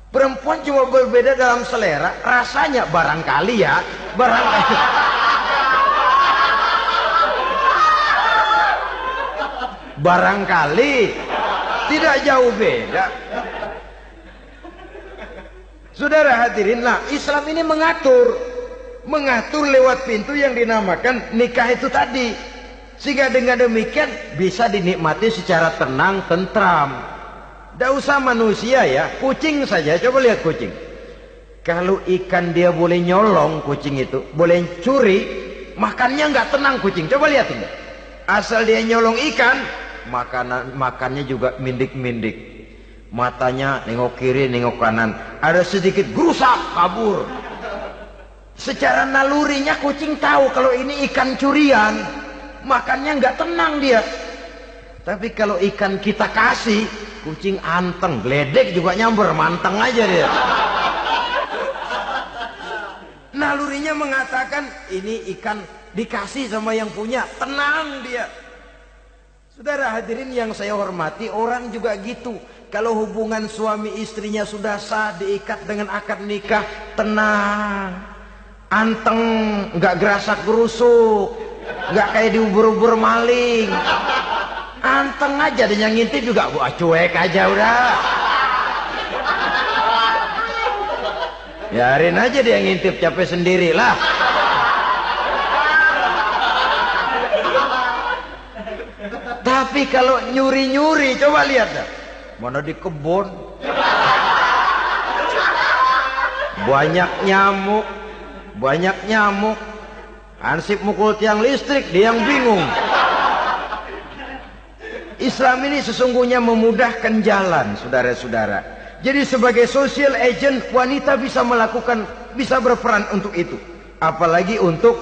Perempuan cuma berbeda dalam selera, rasanya barangkali ya, barangkali. Barangkali tidak jauh beda. Saudara hadirin, nah Islam ini mengatur lewat pintu yang dinamakan nikah itu tadi, sehingga dengan demikian bisa dinikmati secara tenang, tentram. Tidak usah manusia ya, kucing saja. Coba lihat kucing. Kalau ikan dia boleh nyolong, kucing itu boleh curi, makannya nggak tenang kucing. Coba lihat ini. Asal dia nyolong ikan, makannya juga mindik-mindik. Matanya nengok kiri, nengok kanan. Ada sedikit gerusak, kabur. Secara nalurinya kucing tahu kalau ini ikan curian, makannya nggak tenang dia. Tapi kalau ikan kita kasih, kucing anteng, geledek juga nyamber, manteng aja dia. Nalurinya mengatakan ini ikan dikasih sama yang punya, tenang dia. Saudara hadirin yang saya hormati, orang juga gitu. Kalau hubungan suami istrinya sudah sah, diikat dengan akad nikah, tenang, anteng, nggak gerasak gerusuk, nggak kayak diubur-ubur maling. Anteng aja, dan yang ngintip juga gua cuek aja udah. Biarin aja dia ngintip, capek sendirilah. Tapi kalau nyuri-nyuri, coba lihat dah. Mana di kebun banyak nyamuk, Hansip mukul tiang listrik, dia yang bingung. Islam ini sesungguhnya memudahkan jalan, saudara-saudara. Jadi sebagai social agent, wanita bisa berperan untuk itu. Apalagi untuk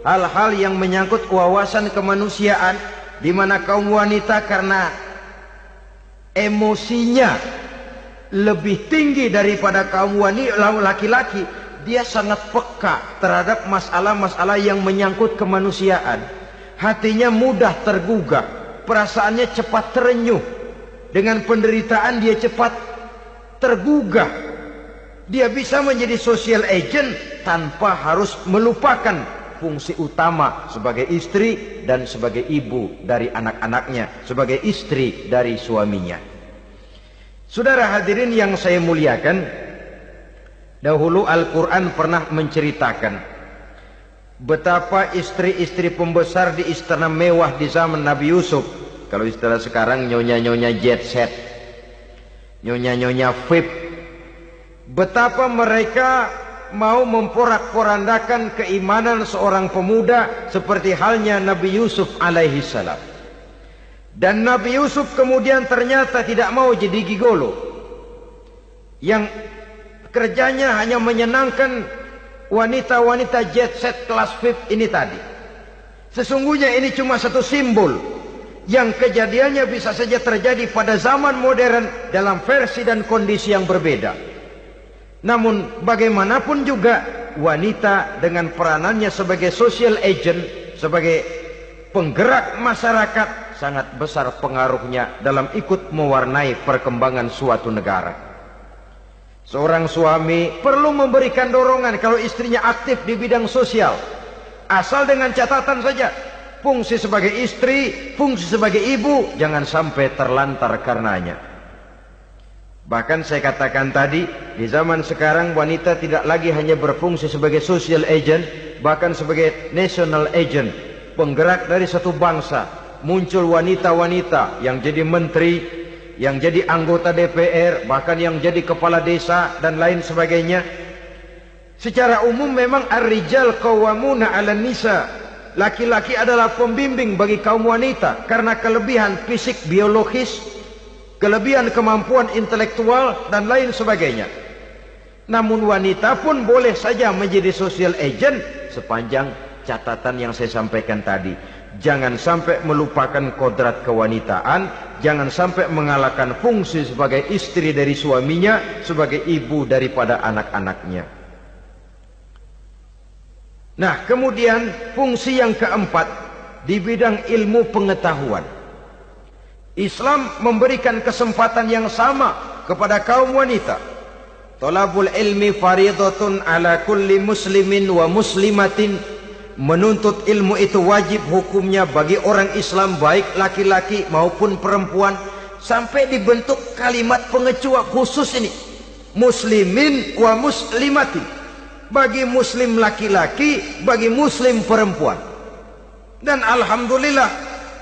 hal-hal yang menyangkut wawasan kemanusiaan, di mana kaum wanita karena emosinya lebih tinggi daripada kaum laki-laki, dia sangat peka terhadap masalah-masalah yang menyangkut kemanusiaan. Hatinya mudah tergugah, perasaannya cepat terenyuh. Dengan penderitaan dia cepat tergugah. Dia bisa menjadi social agent tanpa harus melupakan fungsi utama sebagai istri dan sebagai ibu dari anak-anaknya, sebagai istri dari suaminya. Saudara hadirin yang saya muliakan, dahulu Al-Quran pernah menceritakan betapa istri-istri pembesar di istana mewah di zaman Nabi Yusuf. Kalau istilah sekarang nyonya-nyonya jet set, nyonya-nyonya VIP, betapa mereka mau memporak-porandakan keimanan seorang pemuda seperti halnya Nabi Yusuf alaihi salam. Dan Nabi Yusuf kemudian ternyata tidak mau jadi gigolo yang kerjanya hanya menyenangkan wanita-wanita jet set kelas VIP ini tadi. Sesungguhnya ini cuma satu simbol yang kejadiannya bisa saja terjadi pada zaman modern dalam versi dan kondisi yang berbeda. Namun bagaimanapun juga wanita dengan peranannya sebagai social agent, sebagai penggerak masyarakat, sangat besar pengaruhnya dalam ikut mewarnai perkembangan suatu negara. Seorang suami perlu memberikan dorongan kalau istrinya aktif di bidang sosial, asal dengan catatan saja, fungsi sebagai istri, fungsi sebagai ibu jangan sampai terlantar karenanya. Bahkan saya katakan tadi, di zaman sekarang wanita tidak lagi hanya berfungsi sebagai social agent, bahkan sebagai national agent, penggerak dari satu bangsa. Muncul wanita-wanita yang jadi menteri, yang jadi anggota DPR, bahkan yang jadi kepala desa dan lain sebagainya. Secara umum memang ar-rijal qawwamuna 'alan nisa. Laki-laki adalah pembimbing bagi kaum wanita karena kelebihan fisik biologis, kelebihan kemampuan intelektual dan lain sebagainya. Namun wanita pun boleh saja menjadi social agent sepanjang catatan yang saya sampaikan tadi. Jangan sampai melupakan kodrat kewanitaan, jangan sampai mengalahkan fungsi sebagai istri dari suaminya, sebagai ibu daripada anak-anaknya. Nah, kemudian fungsi yang keempat di bidang ilmu pengetahuan. Islam memberikan kesempatan yang sama kepada kaum wanita. Thalabul ilmi faridatun ala kulli muslimin wa muslimatin. Menuntut ilmu itu wajib hukumnya bagi orang Islam, baik laki-laki maupun perempuan. Sampai dibentuk kalimat pengecua khusus ini, muslimin wa muslimatin, bagi muslim laki-laki, bagi muslim perempuan. Dan alhamdulillah,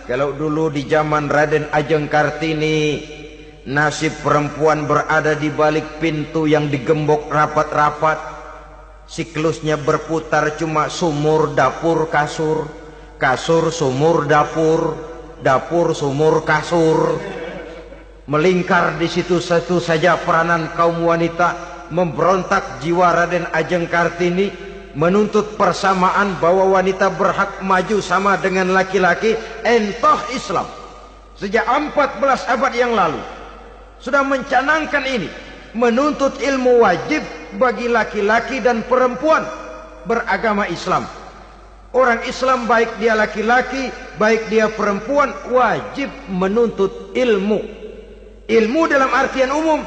kalau dulu di zaman Raden Ajeng Kartini nasib perempuan berada di balik pintu yang digembok rapat-rapat. Siklusnya berputar cuma sumur, dapur, kasur, kasur, sumur, dapur, dapur, sumur, kasur. Melingkar di situ-situ saja peranan kaum wanita. Memberontak jiwa Raden Ajeng Kartini, menuntut persamaan bahwa wanita berhak maju sama dengan laki-laki. Entah Islam sejak 14 abad yang lalu sudah mencanangkan ini, menuntut ilmu wajib bagi laki-laki dan perempuan beragama Islam. Orang Islam baik dia laki-laki, baik dia perempuan, wajib menuntut ilmu. Ilmu dalam artian umum,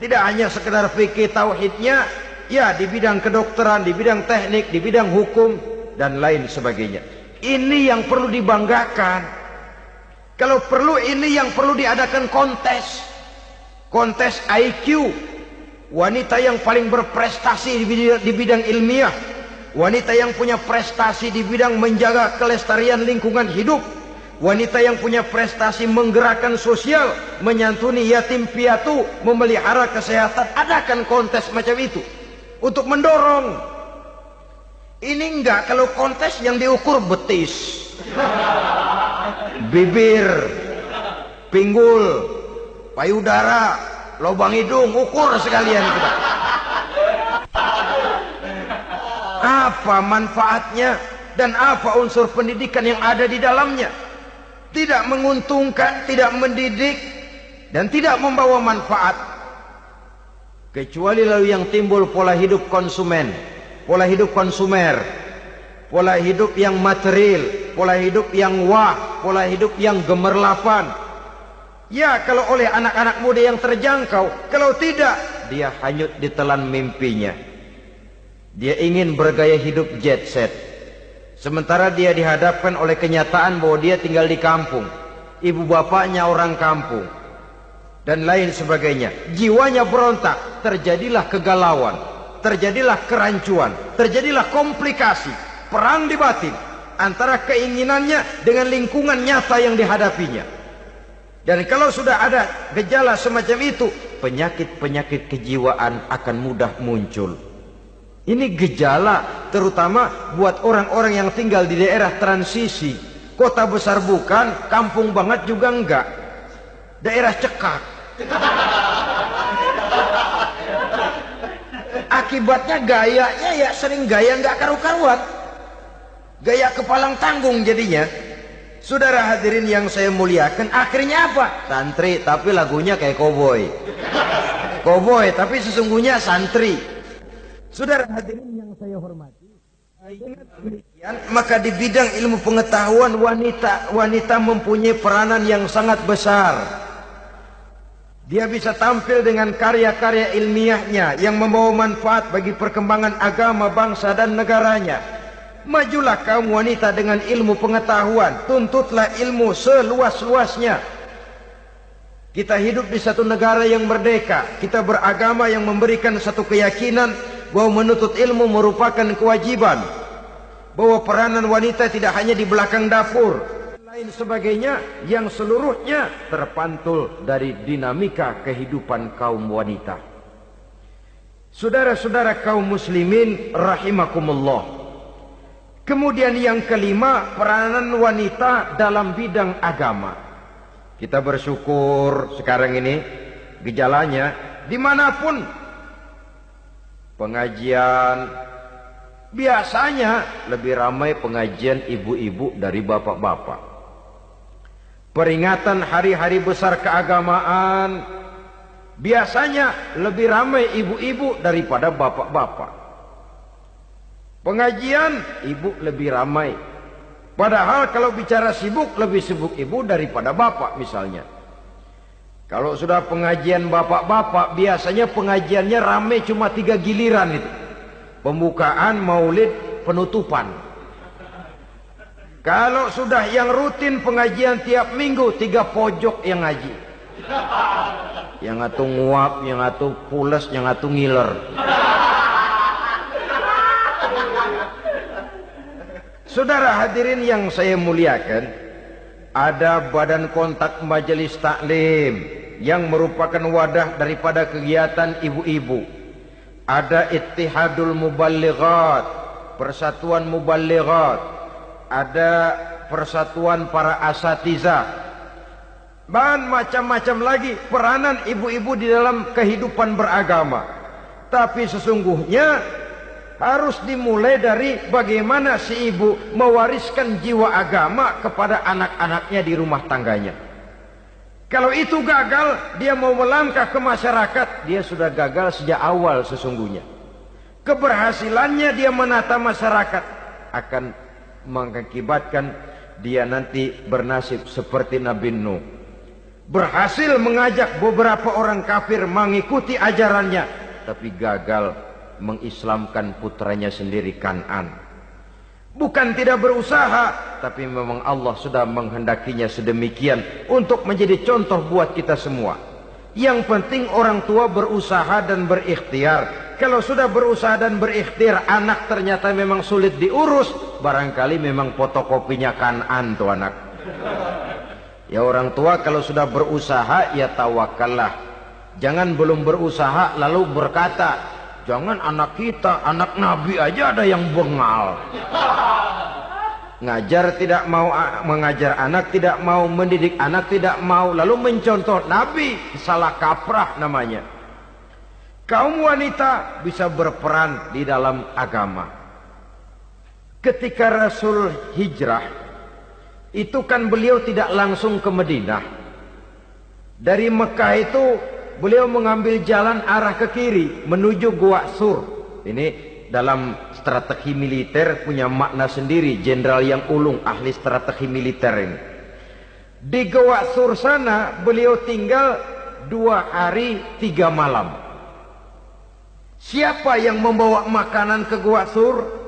tidak hanya sekedar fikih tauhidnya, ya di bidang kedokteran, di bidang teknik, di bidang hukum dan lain sebagainya. Ini yang perlu dibanggakan. Kalau perlu ini yang perlu diadakan kontes. Kontes IQ. Wanita yang paling berprestasi di bidang ilmiah, wanita yang punya prestasi di bidang menjaga kelestarian lingkungan hidup, wanita yang punya prestasi menggerakkan sosial, menyantuni yatim piatu, memelihara kesehatan. Adakan kontes macam itu untuk mendorong. Ini enggak, kalau kontes yang diukur betis, bibir, pinggul, payudara, lubang hidung, ukur sekalian kita. Apa manfaatnya dan apa unsur pendidikan yang ada di dalamnya? Tidak menguntungkan, tidak mendidik, dan tidak membawa manfaat. Kecuali lalu yang timbul pola hidup konsumen, pola hidup konsumer, pola hidup yang material, pola hidup yang pola hidup yang gemerlapan. Ya, kalau oleh anak-anak muda yang terjangkau, kalau tidak, dia hanyut ditelan mimpinya. Dia ingin bergaya hidup jet set. Sementara dia dihadapkan oleh kenyataan bahwa dia tinggal di kampung, ibu bapaknya orang kampung, dan lain sebagainya. Jiwanya berontak, terjadilah kegalauan, terjadilah kerancuan, terjadilah komplikasi, perang di batin antara keinginannya dengan lingkungan nyata yang dihadapinya. Dan kalau sudah ada gejala semacam itu, penyakit-penyakit kejiwaan akan mudah muncul. Ini gejala terutama buat orang-orang yang tinggal di daerah transisi. Kota besar bukan, kampung banget juga enggak. Daerah cekak. Akibatnya gayanya ya sering gaya enggak karu-karuan. Gaya kepalang tanggung jadinya. Saudara hadirin yang saya muliakan, akhirnya apa? Santri tapi lagunya kayak koboi. Koboi tapi sesungguhnya santri. Saudara hadirin yang saya hormati, dengan demikian maka di bidang ilmu pengetahuan wanita mempunyai peranan yang sangat besar. Dia bisa tampil dengan karya-karya ilmiahnya yang membawa manfaat bagi perkembangan agama, bangsa dan negaranya. Majulah kaum wanita dengan ilmu pengetahuan, tuntutlah ilmu seluas-luasnya. Kita hidup di satu negara yang merdeka, kita beragama yang memberikan satu keyakinan bahwa menuntut ilmu merupakan kewajiban, bahwa peranan wanita tidak hanya di belakang dapur, lain sebagainya yang seluruhnya terpantul dari dinamika kehidupan kaum wanita. Saudara-saudara kaum muslimin rahimakumullah. Kemudian yang kelima, peranan wanita dalam bidang agama. Kita bersyukur sekarang ini gejalanya dimanapun pengajian, biasanya lebih ramai pengajian ibu-ibu dari bapak-bapak. Peringatan hari-hari besar keagamaan, biasanya lebih ramai ibu-ibu daripada bapak-bapak. Pengajian, ibu lebih ramai. Padahal kalau bicara sibuk, lebih sibuk ibu daripada bapak misalnya. Kalau sudah pengajian bapak-bapak, biasanya pengajiannya ramai cuma 3 giliran itu. Pembukaan, maulid, penutupan. Kalau sudah yang rutin pengajian tiap minggu, 3 pojok yang ngaji. Yang atu nguap, yang atu pules, yang atu ngiler. Saudara hadirin yang saya muliakan, ada badan kontak majelis taklim, yang merupakan wadah daripada kegiatan ibu-ibu. Ada Ittihadul Muballighat, Persatuan Muballighat, ada Persatuan Para Asatizah, dan macam-macam lagi peranan ibu-ibu di dalam kehidupan beragama. Tapi sesungguhnya harus dimulai dari bagaimana si ibu mewariskan jiwa agama kepada anak-anaknya di rumah tangganya. Kalau itu gagal, dia mau melangkah ke masyarakat, dia sudah gagal sejak awal sesungguhnya. Keberhasilannya dia menata masyarakat akan mengakibatkan dia nanti bernasib seperti Nabi Nuh. Berhasil mengajak beberapa orang kafir mengikuti ajarannya, tapi gagal mengislamkan putranya sendiri Kan'an. Bukan tidak berusaha, tapi memang Allah sudah menghendakinya sedemikian untuk menjadi contoh buat kita semua. Yang penting orang tua berusaha dan berikhtiar. Kalau sudah berusaha dan berikhtiar, anak ternyata memang sulit diurus, barangkali memang fotokopinya Kan'an tuh anak. Ya orang tua kalau sudah berusaha, ya tawakallah. Jangan belum berusaha lalu berkata, jangan anak kita, anak Nabi aja ada yang bengal. Ngajar tidak mau, mengajar anak tidak mau, mendidik anak tidak mau, lalu mencontoh Nabi, salah kaprah namanya. Kaum wanita bisa berperan di dalam agama. Ketika Rasul hijrah, itu kan beliau tidak langsung ke Madinah. Dari Mekah itu beliau mengambil jalan arah ke kiri menuju Gua Sur. Ini dalam strategi militer punya makna sendiri. Jenderal yang ulung, ahli strategi militer ini. Di Gua Sur sana beliau tinggal 2 hari 3 malam. Siapa yang membawa makanan ke Gua Sur?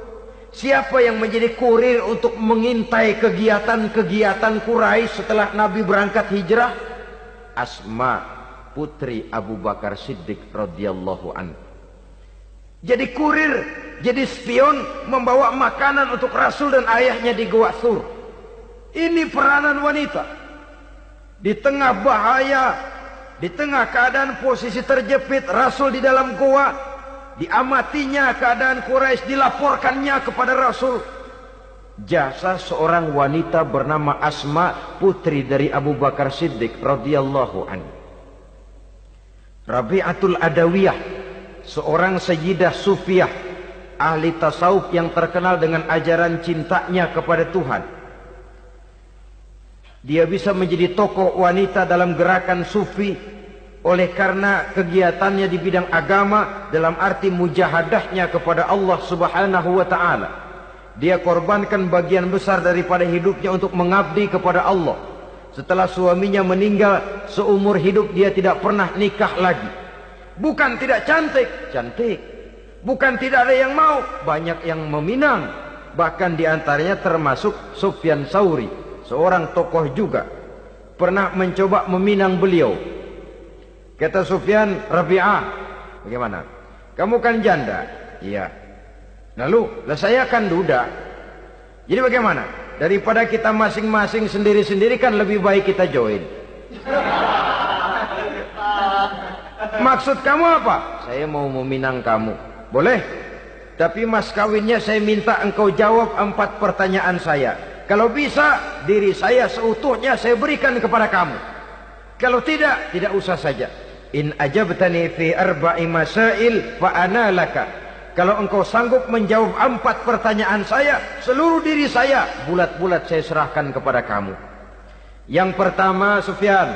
Siapa yang menjadi kurir untuk mengintai kegiatan-kegiatan Quraisy setelah Nabi berangkat hijrah? Asma, putri Abu Bakar Siddiq radhiyallahu anhu. Jadi kurir, jadi spion, membawa makanan untuk Rasul dan ayahnya di Gua Sur. Ini peranan wanita. Di tengah bahaya, di tengah keadaan posisi terjepit, Rasul di dalam gua, diamatinya keadaan Quraisy, dilaporkannya kepada Rasul. Jasa seorang wanita bernama Asma, putri dari Abu Bakar Siddiq radhiyallahu anhu. Rabi'atul Adawiyah, seorang sayyidah sufiyah, ahli tasawuf yang terkenal dengan ajaran cintanya kepada Tuhan. Dia bisa menjadi tokoh wanita dalam gerakan sufi oleh karena kegiatannya di bidang agama, dalam arti mujahadahnya kepada Allah Subhanahu wa taala. Dia korbankan bagian besar daripada hidupnya untuk mengabdi kepada Allah. Setelah suaminya meninggal, seumur hidup dia tidak pernah nikah lagi. Bukan tidak cantik, cantik. Bukan tidak ada yang mau, banyak yang meminang. Bahkan diantaranya termasuk Sufyan Tsauri, seorang tokoh juga, pernah mencoba meminang beliau. Kata Sufyan, Rabi'ah, bagaimana? Kamu kan janda? Iya. Lalu, saya kan duda. Jadi bagaimana? Daripada kita masing-masing sendiri-sendiri kan lebih baik kita join. Maksud kamu apa? Saya mau meminang kamu. Boleh? Tapi mas kawinnya saya minta engkau jawab 4 pertanyaan saya. Kalau bisa, diri saya seutuhnya saya berikan kepada kamu. Kalau tidak, tidak usah saja. In ajabtani fi 4 masail fa ana laka. Kalau engkau sanggup menjawab 4 pertanyaan saya, seluruh diri saya bulat-bulat saya serahkan kepada kamu. Yang pertama, Sufyan,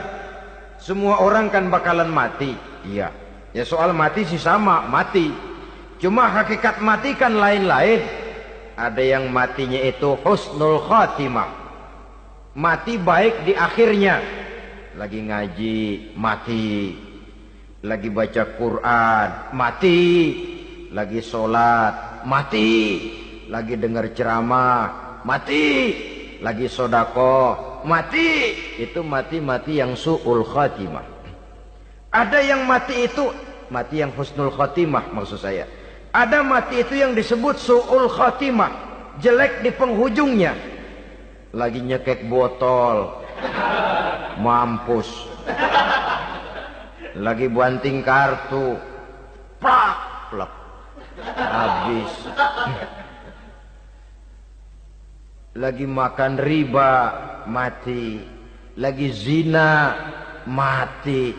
semua orang kan bakalan mati. Iya. Ya soal mati sih sama, mati. Cuma hakikat mati kan lain-lain. Ada yang matinya itu husnul khatimah. Mati baik di akhirnya. Lagi ngaji, mati. Lagi baca Quran, mati. Lagi sholat, mati. Lagi dengar ceramah, mati. Lagi sodako, mati. Itu mati-mati yang su'ul khatimah. Ada yang mati itu mati yang husnul khatimah, maksud saya. Ada mati itu yang disebut su'ul khatimah, jelek di penghujungnya. Lagi nyekek botol, mampus. Lagi banting kartu, plak, plak, habis. Lagi makan riba, mati. Lagi zina, mati.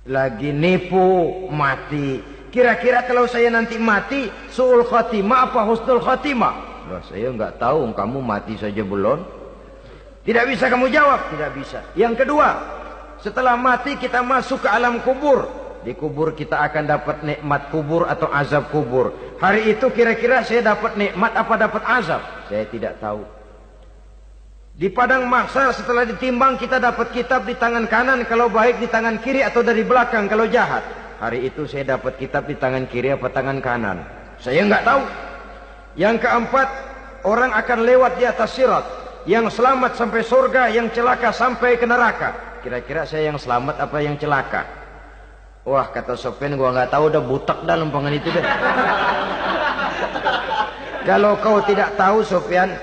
Lagi nipu, mati. Kira-kira kalau saya nanti mati, su'ul khatimah apa husnul khatimah? Loh, saya nggak tahu, kamu mati saja belum. Tidak bisa kamu jawab, tidak bisa. Yang kedua, setelah mati kita masuk ke alam kubur. Di kubur kita akan dapat nikmat kubur atau azab kubur. Hari itu kira-kira saya dapat nikmat apa dapat azab? Saya tidak tahu. Di padang mahsyar setelah ditimbang kita dapat kitab di tangan kanan kalau baik, di tangan kiri atau dari belakang kalau jahat. Hari itu saya dapat kitab di tangan kiri apa tangan kanan? Saya nggak tahu. Yang keempat, orang akan lewat di atas sirat. Yang selamat sampai surga, yang celaka sampai ke neraka. Kira-kira saya yang selamat apa yang celaka? Wah, kata Sofyan, gua nggak tahu, udah butak dah lempangan itu deh. Kalau kau tidak tahu Sofyan,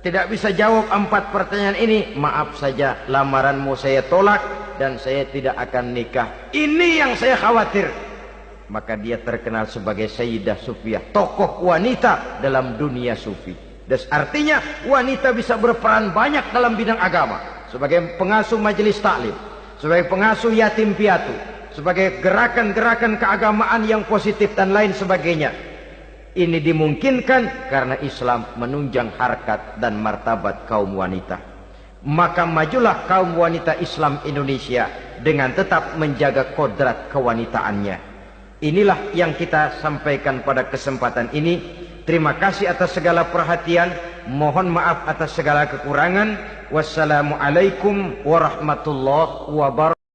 tidak bisa jawab 4 pertanyaan ini, maaf saja, lamaranmu saya tolak dan saya tidak akan nikah. Ini yang saya khawatir. Maka dia terkenal sebagai Sayyidah Sufiyah, tokoh wanita dalam dunia sufi. Dan artinya wanita bisa berperan banyak dalam bidang agama, sebagai pengasuh majelis taklim, sebagai pengasuh yatim piatu, sebagai gerakan-gerakan keagamaan yang positif dan lain sebagainya. Ini dimungkinkan karena Islam menunjang harkat dan martabat kaum wanita. Maka majulah kaum wanita Islam Indonesia dengan tetap menjaga kodrat kewanitaannya. Inilah yang kita sampaikan pada kesempatan ini. Terima kasih atas segala perhatian. Mohon maaf atas segala kekurangan. Wassalamualaikum warahmatullahi wabarakatuh.